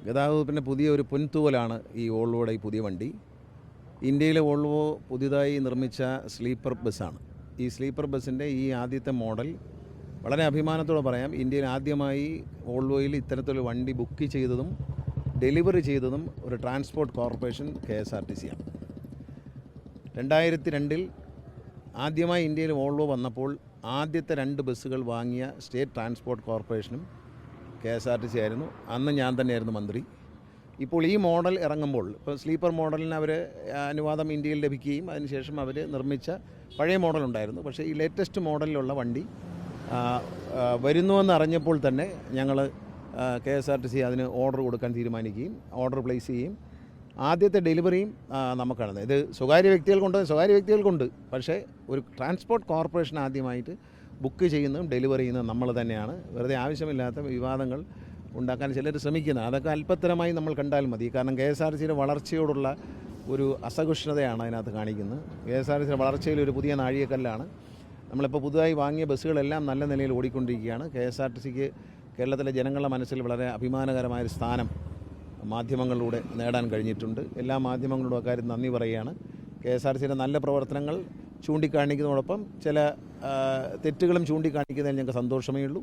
ഗതാഗതത്തിൻ്റെ പുതിയ ഒരു പൊൻതൂവലാണ് ഈ വോൾവോയുടെ ഈ പുതിയ വണ്ടി. ഇന്ത്യയിലെ വോൾവോ പുതിയതായി നിർമ്മിച്ച സ്ലീപ്പർ ബസ്സാണ്. ഈ സ്ലീപ്പർ ബസ്സിൻ്റെ ഈ ആദ്യത്തെ മോഡൽ വളരെ അഭിമാനത്തോടെ പറയാം, ഇന്ത്യയിൽ ആദ്യമായി വോൾവോയിൽ ഇത്തരത്തിലൊരു വണ്ടി ബുക്ക് ചെയ്തതും ഡെലിവറി ചെയ്തതും ഒരു ട്രാൻസ്പോർട്ട് കോർപ്പറേഷൻ KSRTC ആണ്. 2002 ആദ്യമായി ഇന്ത്യയിൽ വോൾവോ വന്നപ്പോൾ ആദ്യത്തെ 2 ബസ്സുകൾ വാങ്ങിയ സ്റ്റേറ്റ് ട്രാൻസ്പോർട്ട് കോർപ്പറേഷനും KSRTC ആയിരുന്നു. അന്ന് ഞാൻ തന്നെയായിരുന്നു മന്ത്രി. ഇപ്പോൾ ഈ മോഡൽ ഇറങ്ങുമ്പോൾ, ഇപ്പോൾ സ്ലീപ്പർ മോഡലിന് അവർ അനുവാദം ഇന്ത്യയിൽ ലഭിക്കുകയും അതിനുശേഷം അവർ നിർമ്മിച്ച പഴയ മോഡലുണ്ടായിരുന്നു. പക്ഷേ ഈ ലേറ്റസ്റ്റ് മോഡലിലുള്ള വണ്ടി വരുന്നുവെന്ന് അറിഞ്ഞപ്പോൾ തന്നെ ഞങ്ങൾ KSRTC അതിന് ഓർഡർ കൊടുക്കാൻ തീരുമാനിക്കുകയും ഓർഡർ പ്ലേസ് ചെയ്യുകയും ആദ്യത്തെ ഡെലിവറിയും നമുക്കാണ്. ഇത് സ്വകാര്യ വ്യക്തികൾക്കുണ്ട്, പക്ഷേ ഒരു ട്രാൻസ്പോർട്ട് കോർപ്പറേഷൻ ആദ്യമായിട്ട് ബുക്ക് ചെയ്യുന്നതും ഡെലിവറി ചെയ്യുന്നതും നമ്മൾ തന്നെയാണ്. വെറുതെ ആവശ്യമില്ലാത്ത വിവാദങ്ങൾ ഉണ്ടാക്കാൻ ചിലർ ശ്രമിക്കുന്നത്, അതൊക്കെ അല്പത്തരമായി നമ്മൾ കണ്ടാൽ മതി. കാരണം KSRTCയുടെ വളർച്ചയോടുള്ള ഒരു അസഹിഷ്ണുതയാണ് അതിനകത്ത് കാണിക്കുന്നത്. KSRTCയുടെ വളർച്ചയിൽ ഒരു പുതിയ നാഴികക്കല്ലാണ്. നമ്മളിപ്പോൾ പുതുതായി വാങ്ങിയ ബസ്സുകളെല്ലാം നല്ല നിലയിൽ ഓടിക്കൊണ്ടിരിക്കുകയാണ്. KSRTCക്ക് കേരളത്തിലെ ജനങ്ങളുടെ മനസ്സിൽ വളരെ അഭിമാനകരമായൊരു സ്ഥാനം മാധ്യമങ്ങളിലൂടെ നേടാൻ കഴിഞ്ഞിട്ടുണ്ട്. എല്ലാ മാധ്യമങ്ങളോടും അക്കാര്യം നന്ദി പറയുകയാണ്. KSRTCയുടെ നല്ല പ്രവർത്തനങ്ങൾ ചൂണ്ടിക്കാണിക്കുന്നതോടൊപ്പം ചില തെറ്റുകളും ചൂണ്ടിക്കാണിക്കുന്നതിൽ ഞങ്ങൾക്ക് സന്തോഷമേ ഉള്ളൂ.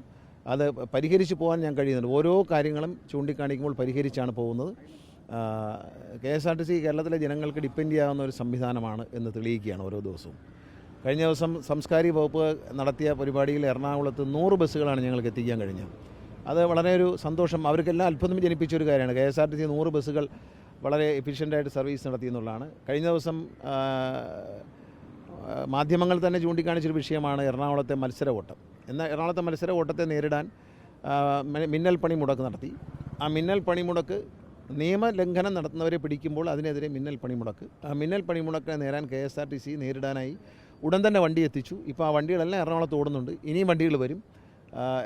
അത് പരിഹരിച്ച് പോകാൻ ഞാൻ കഴിയുന്നുണ്ട്. ഓരോ കാര്യങ്ങളും ചൂണ്ടിക്കാണിക്കുമ്പോൾ പരിഹരിച്ചാണ് പോകുന്നത്. KSRTC കേരളത്തിലെ ജനങ്ങൾക്ക് ഡിപ്പെൻഡ് ചെയ്യാവുന്ന ഒരു സംവിധാനമാണ് എന്ന് തെളിയിക്കുകയാണ് ഓരോ ദിവസവും. കഴിഞ്ഞ ദിവസം സാംസ്കാരിക വകുപ്പ് നടത്തിയ പരിപാടിയിൽ എറണാകുളത്ത് 100 ബസ്സുകളാണ് ഞങ്ങൾക്ക് എത്തിക്കാൻ കഴിഞ്ഞത്. അത് വളരെ ഒരു സന്തോഷം, അവർക്കെല്ലാം അത്ഭുതം ജനിപ്പിച്ചൊരു കാര്യമാണ്. KSRTC 100 ബസ്സുകൾ വളരെ എഫിഷ്യൻ്റായിട്ട് സർവീസ് നടത്തി എന്നുള്ളതാണ്. കഴിഞ്ഞ ദിവസം മാധ്യമങ്ങൾ തന്നെ ചൂണ്ടിക്കാണിച്ചൊരു വിഷയമാണ് എറണാകുളത്തെ മത്സര ഓട്ടം. എന്നാൽ എറണാകുളത്തെ മത്സര ഓട്ടത്തെ നേരിടാൻ മിന്നൽ പണിമുടക്ക് നടത്തി. ആ മിന്നൽ പണിമുടക്ക് നിയമലംഘനം നടത്തുന്നവരെ പിടിക്കുമ്പോൾ അതിനെതിരെ മിന്നൽ പണിമുടക്ക്. ആ മിന്നൽ പണിമുടക്കിനെ നേരാൻ KSRTC നേരിടാനായി ഉടൻ തന്നെ വണ്ടി എത്തിച്ചു. ഇപ്പോൾ ആ വണ്ടികളെല്ലാം എറണാകുളത്ത് ഓടുന്നുണ്ട്. ഇനിയും വണ്ടികൾ വരും.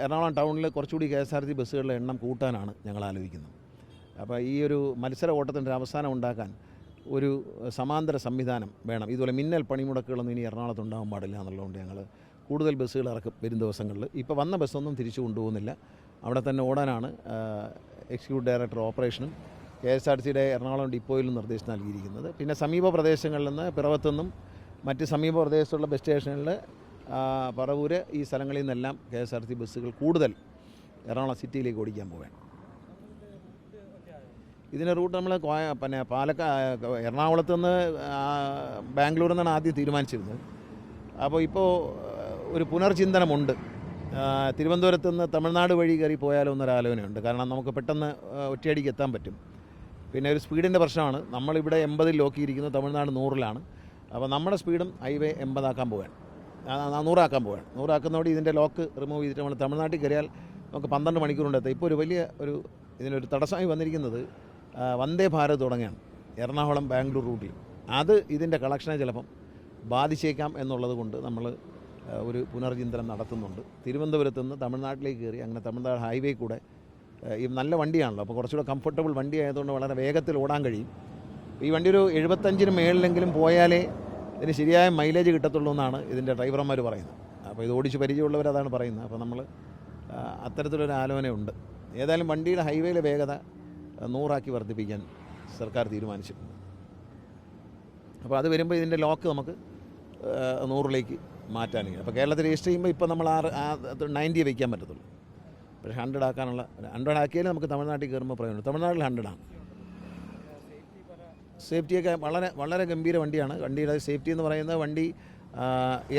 എറണാകുളം ടൗണിൽ കുറച്ചുകൂടി KSRTC ബസ്സുകളുടെ എണ്ണം കൂട്ടാനാണ് ഞങ്ങൾ ആലോചിക്കുന്നത്. അപ്പോൾ ഈ ഒരു മത്സര ഓട്ടത്തിൻ്റെ ഒരു അവസാനം ഉണ്ടാക്കാൻ ഒരു സമാന്തര സംവിധാനം വേണം. ഇതുപോലെ മിന്നൽ പണിമുടക്കുകളൊന്നും ഇനി എറണാകുളത്ത് ഉണ്ടാകാൻ പാടില്ല എന്നുള്ളതുകൊണ്ട് ഞങ്ങൾ കൂടുതൽ ബസ്സുകൾ ഇറക്കും വരും ദിവസങ്ങളിൽ. ഇപ്പോൾ വന്ന ബസ്സൊന്നും തിരിച്ചു കൊണ്ടുപോകുന്നില്ല, അവിടെ തന്നെ ഓടാനാണ് എക്സിക്യൂട്ടീവ് ഡയറക്ടർ ഓപ്പറേഷനും KSRTCയുടെ എറണാകുളം ഡിപ്പോയിലും നിർദ്ദേശം നൽകിയിരിക്കുന്നത്. പിന്നെ സമീപ പ്രദേശങ്ങളിൽ നിന്ന് പിറവത്തുനിന്നും മറ്റ് സമീപ പ്രദേശത്തുള്ള ബസ് സ്റ്റേഷനുകളിൽ പറവൂര് ഈ സ്ഥലങ്ങളിൽ നിന്നെല്ലാം KSRTC ബസ്സുകൾ കൂടുതൽ എറണാകുളം സിറ്റിയിലേക്ക് ഓടിക്കാൻ പോവുകയാണ്. ഇതിൻ്റെ റൂട്ട് നമ്മൾ എറണാകുളത്ത് നിന്ന് ബാംഗ്ലൂരിൽ നിന്നാണ് ആദ്യം തീരുമാനിച്ചിരുന്നത്. അപ്പോൾ ഇപ്പോൾ ഒരു പുനർചിന്തനമുണ്ട്. തിരുവനന്തപുരത്ത് നിന്ന് തമിഴ്നാട് വഴി കയറി പോയാലോ എന്നൊരു ആലോചനയുണ്ട്. കാരണം നമുക്ക് പെട്ടെന്ന് ഒറ്റയടിക്ക് എത്താൻ പറ്റും. പിന്നെ ഒരു സ്പീഡിൻ്റെ പ്രശ്നമാണ്. നമ്മളിവിടെ 80 ലോക്കിയിരിക്കുന്നത്, തമിഴ്നാട് 100-ലാണ്. അപ്പോൾ നമ്മുടെ സ്പീഡും ഹൈവേ 80 ആക്കാൻ പോവുകയാണ്, 100 ആക്കാൻ പോവുകയാണ്. 100 ആക്കുന്നതോടെ ഇതിൻ്റെ ലോക്ക് റിമൂവ് ചെയ്തിട്ട് നമ്മൾ തമിഴ്നാട്ടിൽ കയറിയാൽ നമുക്ക് 12 മണിക്കൂർ കൊണ്ട് എത്താം. ഇപ്പോൾ ഒരു വലിയ ഇതിനൊരു തടസ്സമായി വന്നിരിക്കുന്നത് വന്ദേ ഭാരത് തുടങ്ങിയാണ് എറണാകുളം ബാംഗ്ലൂർ റൂട്ടിൽ. അത് ഇതിൻ്റെ കളക്ഷനെ ചിലപ്പം ബാധിച്ചേക്കാം എന്നുള്ളത് കൊണ്ട് നമ്മൾ ഒരു പുനർചിന്തനം നടത്തുന്നുണ്ട്. തിരുവനന്തപുരത്ത് നിന്ന് തമിഴ്നാട്ടിലേക്ക് കയറി അങ്ങനെ തമിഴ്നാട് ഹൈവേ കൂടെ ഈ നല്ല വണ്ടിയാണല്ലോ, അപ്പോൾ കുറച്ചുകൂടെ കംഫർട്ടബിൾ വണ്ടി ആയതുകൊണ്ട് വളരെ വേഗത്തിൽ ഓടാൻ കഴിയും. ഈ വണ്ടി ഒരു 75-ന് മേളിലെങ്കിലും പോയാലേ ഇതിന് ശരിയായ മൈലേജ് കിട്ടത്തുള്ളൂ എന്നാണ് ഇതിൻ്റെ ഡ്രൈവർമാർ പറയുന്നത്. അപ്പോൾ ഇത് ഓടിച്ച് പരിചയമുള്ളവർ അതാണ് പറയുന്നത്. അപ്പോൾ നമ്മൾ അത്തരത്തിലൊരു ആലോചനയുണ്ട്. ഏതായാലും വണ്ടിയുടെ ഹൈവേയിലെ വേഗത 100 വർദ്ധിപ്പിക്കാൻ സർക്കാർ തീരുമാനിച്ചിട്ടുണ്ട്. അപ്പോൾ അത് വരുമ്പോൾ ഇതിൻ്റെ ലോക്ക് നമുക്ക് 100-ലേക്ക് മാറ്റാൻ കഴിയും. അപ്പോൾ കേരളത്തിൽ രജിസ്റ്റർ ചെയ്യുമ്പോൾ ഇപ്പോൾ നമ്മൾ 90 വയ്ക്കാൻ പറ്റത്തുള്ളൂ. പക്ഷേ 100 ആക്കാനുള്ള 100 ആക്കിയാലും നമുക്ക് തമിഴ്നാട്ടിൽ കയറുമ്പോൾ പറയുന്നുണ്ട്. തമിഴ്നാട്ടിൽ 100-ആണ്. സേഫ്റ്റിയൊക്കെ വളരെ വളരെ ഗംഭീര വണ്ടിയാണ്. വണ്ടിയുടെ സേഫ്റ്റി എന്ന് പറയുന്നത് വണ്ടി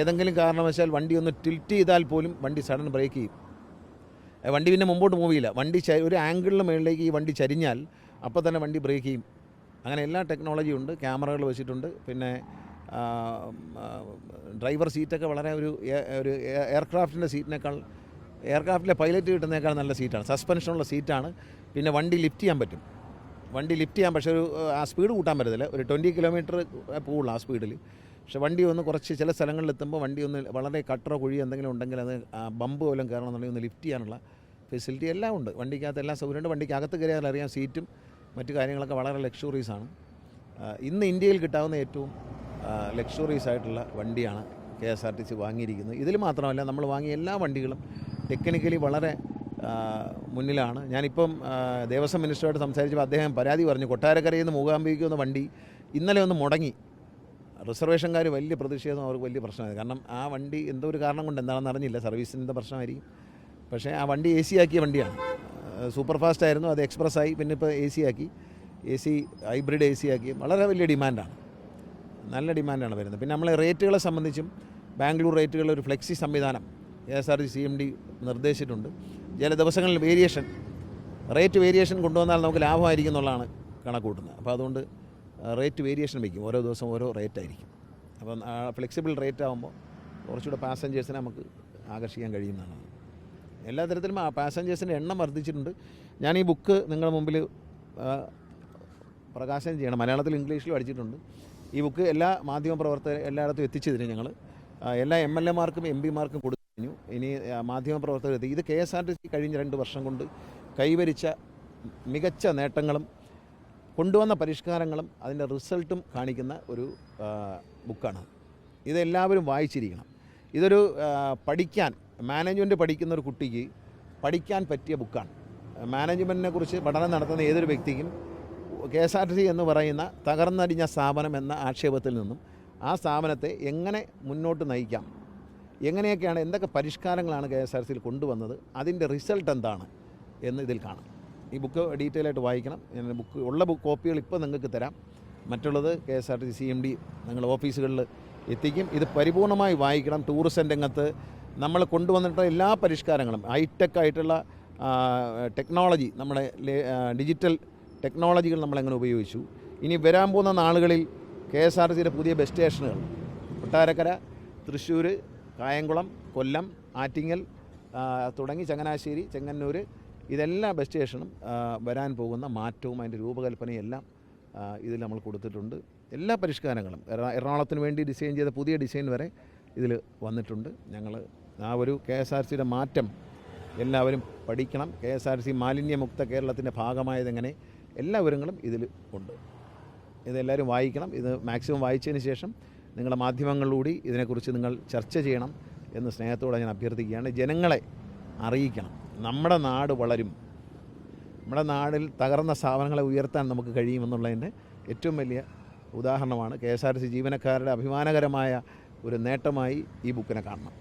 ഏതെങ്കിലും കാരണവശാൽ വണ്ടി ഒന്ന് ടിൽറ്റ് ചെയ്താൽ പോലും വണ്ടി സഡൻ ബ്രേക്ക് ചെയ്യും. വണ്ടി പിന്നെ മുമ്പോട്ട് മൂവ് ചെയ്യില്ല. വണ്ടി ഒരു ആംഗിളിന് മുകളിലേക്ക് ഈ വണ്ടി ചരിഞ്ഞാൽ അപ്പോൾ തന്നെ വണ്ടി ബ്രേക്ക് ചെയ്യും. അങ്ങനെ എല്ലാ ടെക്നോളജിയും ഉണ്ട്. ക്യാമറകൾ വെച്ചിട്ടുണ്ട്. പിന്നെ ഡ്രൈവർ സീറ്റൊക്കെ വളരെ ഒരു എയർക്രാഫ്റ്റിൻ്റെ സീറ്റിനേക്കാൾ, എയർക്രാഫ്റ്റിലെ പൈലറ്റ് കിട്ടുന്നതിനേക്കാൾ നല്ല സീറ്റാണ്. സസ്പെൻഷനുള്ള സീറ്റാണ്. പിന്നെ വണ്ടി ലിഫ്റ്റ് ചെയ്യാൻ പറ്റും. വണ്ടി ലിഫ്റ്റ് ചെയ്യാൻ, പക്ഷേ ആ സ്പീഡ് കൂട്ടാൻ പറ്റത്തില്ല. ഒരു 20 കിലോമീറ്റർ പോകുള്ളൂ ആ സ്പീഡിൽ. പക്ഷേ വണ്ടി ഒന്ന് കുറച്ച് ചില സ്ഥലങ്ങളിലെത്തുമ്പോൾ വണ്ടി ഒന്ന് വളരെ കട്ടറോ കുഴിയോ എന്തെങ്കിലും ഉണ്ടെങ്കിൽ അത് ബമ്പ് പോലും കയറണമെന്നുണ്ടെങ്കിൽ ഒന്ന് ലിഫ്റ്റ് ചെയ്യാനുള്ള ഫെസിലിറ്റി എല്ലാം ഉണ്ട്. വണ്ടിക്കകത്ത് എല്ലാ സൗകര്യമുണ്ട്. വണ്ടിക്കകത്ത് കയറിയാൽ അറിയാം സീറ്റും മറ്റു കാര്യങ്ങളൊക്കെ വളരെ ലക്ഷറീസാണ്. ഇന്ന് ഇന്ത്യയിൽ കിട്ടാവുന്ന ഏറ്റവും ലക്ഷറീസ് ആയിട്ടുള്ള വണ്ടിയാണ് KSRTC വാങ്ങിയിരിക്കുന്നത്. ഇതിൽ മാത്രമല്ല, നമ്മൾ വാങ്ങിയ എല്ലാ വണ്ടികളും ടെക്നിക്കലി വളരെ മുന്നിലാണ്. ഞാനിപ്പം ദേവസ്വം മിനിസ്റ്ററുമായിട്ട് സംസാരിച്ചപ്പോൾ അദ്ദേഹം പരാതി പറഞ്ഞു, കൊട്ടാരക്കരയിൽ നിന്ന് മൂകാംബികയ്ക്ക് വന്ന വണ്ടി ഇന്നലെ ഒന്ന് മുടങ്ങി. റിസർവേഷൻകാർ വലിയ പ്രതിഷേധം, അവർക്ക് വലിയ പ്രശ്നമായി. കാരണം ആ വണ്ടി എന്തോ ഒരു കാരണം കൊണ്ട് എന്താണെന്ന് അറിഞ്ഞില്ല, സർവീസിൻ്റെ പ്രശ്നമായിരിക്കും. പക്ഷേ ആ വണ്ടി AC ആക്കിയ വണ്ടിയാണ്. സൂപ്പർ ഫാസ്റ്റ് ആയിരുന്നു, അത് എക്സ്പ്രസ് ആയി, പിന്നെ ഇപ്പോൾ AC ആക്കി, ഹൈബ്രിഡ് AC ആക്കി. വളരെ വലിയ ഡിമാൻഡാണ്, നല്ല ഡിമാൻഡാണ് വരുന്നത്. പിന്നെ നമ്മളെ റേറ്റുകളെ സംബന്ധിച്ചും ബാംഗ്ലൂർ റേറ്റുകളിൽ ഒരു ഫ്ലെക്സി സംവിധാനം KSRTC CMD നിർദ്ദേശിച്ചിട്ടുണ്ട്. ചില ദിവസങ്ങളിൽ റേറ്റ് വേരിയേഷൻ കൊണ്ടുവന്നാൽ നമുക്ക് ലാഭമായിരിക്കും എന്നുള്ളതാണ് കണക്ക് കൂട്ടുന്നത്. അപ്പോൾ അതുകൊണ്ട് റേറ്റ് വേരിയേഷൻ വയ്ക്കും, ഓരോ ദിവസം ഓരോ റേറ്റായിരിക്കും. അപ്പം ഫ്ലെക്സിബിൾ റേറ്റ് ആകുമ്പോൾ കുറച്ചുകൂടെ പാസഞ്ചേഴ്സിനെ നമുക്ക് ആകർഷിക്കാൻ കഴിയുന്നതാണ്. എല്ലാ തരത്തിലും പാസഞ്ചേഴ്സിൻ്റെ എണ്ണം വർദ്ധിച്ചിട്ടുണ്ട്. ഞാൻ ഈ ബുക്ക് നിങ്ങളുടെ മുമ്പിൽ പ്രകാശനം ചെയ്യണം, മലയാളത്തിൽ ഇംഗ്ലീഷിലും അടിച്ചിട്ടുണ്ട്. ഈ ബുക്ക് എല്ലാ മാധ്യമപ്രവർത്തകരും എല്ലായിടത്തും എത്തിച്ചതിന് ഞങ്ങൾ എല്ലാ MLA-മാർക്കും MP-മാർക്കും കൊടുത്തു കഴിഞ്ഞു. ഇനി മാധ്യമപ്രവർത്തകർ എത്തി. ഇത് KSRTC കഴിഞ്ഞ 2 വർഷം കൊണ്ട് കൈവരിച്ച മികച്ച നേട്ടങ്ങളും കൊണ്ടുവന്ന പരിഷ്കാരങ്ങളും അതിൻ്റെ റിസൾട്ടും കാണിക്കുന്ന ഒരു ബുക്കാണ്. ഇതെല്ലാവരും വായിച്ചിരിക്കണം. ഇതൊരു മാനേജ്മെൻറ്റ് പഠിക്കുന്ന ഒരു കുട്ടിക്ക് പഠിക്കാൻ പറ്റിയ ബുക്കാണ്. മാനേജ്മെൻറ്റിനെ കുറിച്ച് പഠനം നടത്തുന്ന ഏതൊരു വ്യക്തിക്കും KSRTC എന്ന് പറയുന്ന തകർന്നടിഞ്ഞ സ്ഥാപനം എന്ന ആക്ഷേപത്തിൽ നിന്നും ആ സ്ഥാപനത്തെ എങ്ങനെ മുന്നോട്ട് നയിക്കാം, എങ്ങനെയൊക്കെയാണ്, എന്തൊക്കെ പരിഷ്കാരങ്ങളാണ് KSRTCയിൽ കൊണ്ടുവന്നത്, അതിൻ്റെ റിസൾട്ട് എന്താണ് എന്ന് ഇതിൽ കാണാം. ഈ ബുക്ക് ഡീറ്റെയിൽ ആയിട്ട് വായിക്കണം. ഞാൻ കോപ്പികൾ ഇപ്പോൾ നിങ്ങൾക്ക് തരാം. മറ്റുള്ളത് KSRTC CMD നിങ്ങൾ ഓഫീസുകളിൽ എത്തിക്കും. ഇത് പരിപൂർണമായി വായിക്കണം. ടൂറിസം രംഗത്ത് നമ്മൾ കൊണ്ടുവന്നിട്ടുള്ള എല്ലാ പരിഷ്കാരങ്ങളും, ഹൈടെക് ആയിട്ടുള്ള ടെക്നോളജി, നമ്മുടെ ഡിജിറ്റൽ ടെക്നോളജികൾ നമ്മളെങ്ങനെ ഉപയോഗിച്ചു, ഇനി വരാൻ പോകുന്ന നാളുകളിൽ KSRTCയുടെ പുതിയ ബസ് സ്റ്റേഷനുകൾ കൊട്ടാരക്കര, തൃശ്ശൂർ, കായംകുളം, കൊല്ലം, ആറ്റിങ്ങൽ തുടങ്ങി ചങ്ങനാശ്ശേരി, ചെങ്ങന്നൂർ, ഇതെല്ലാ ബസ് സ്റ്റേഷനും വരാൻ പോകുന്ന മാറ്റവും അതിൻ്റെ രൂപകൽപ്പനയും എല്ലാം ഇതിൽ നമ്മൾ കൊടുത്തിട്ടുണ്ട്. എല്ലാ പരിഷ്കാരങ്ങളും എറണാകുളത്തിന് വേണ്ടി ഡിസൈൻ ചെയ്ത പുതിയ ഡിസൈൻ വരെ ഇതിൽ വന്നിട്ടുണ്ട്. ഞങ്ങൾ ആ ഒരു KSRTCയുടെ മാറ്റം എല്ലാവരും പഠിക്കണം. KSRTC മാലിന്യമുക്ത കേരളത്തിൻ്റെ ഭാഗമായതെങ്ങനെ, എല്ലാ വിവരങ്ങളും ഇതിൽ ഉണ്ട്. ഇതെല്ലാവരും വായിക്കണം. ഇത് മാക്സിമം വായിച്ചതിന് ശേഷം നിങ്ങളുടെ മാധ്യമങ്ങളിലൂടെ ഇതിനെക്കുറിച്ച് നിങ്ങൾ ചർച്ച ചെയ്യണം എന്ന് സ്നേഹത്തോടെ ഞാൻ അഭ്യർത്ഥിക്കുകയാണ്. ജനങ്ങളെ അറിയിക്കണം. നമ്മുടെ നാട് വളരും, നമ്മുടെ നാടിൽ തകർന്ന സ്ഥാപനങ്ങളെ ഉയർത്താൻ നമുക്ക് കഴിയുമെന്നുള്ളതിൻ്റെ ഏറ്റവും വലിയ ഉദാഹരണമാണ്. KSRTC ജീവനക്കാരുടെ അഭിമാനകരമായ ഒരു നേട്ടമായി ഈ ബുക്കിനെ കാണണം.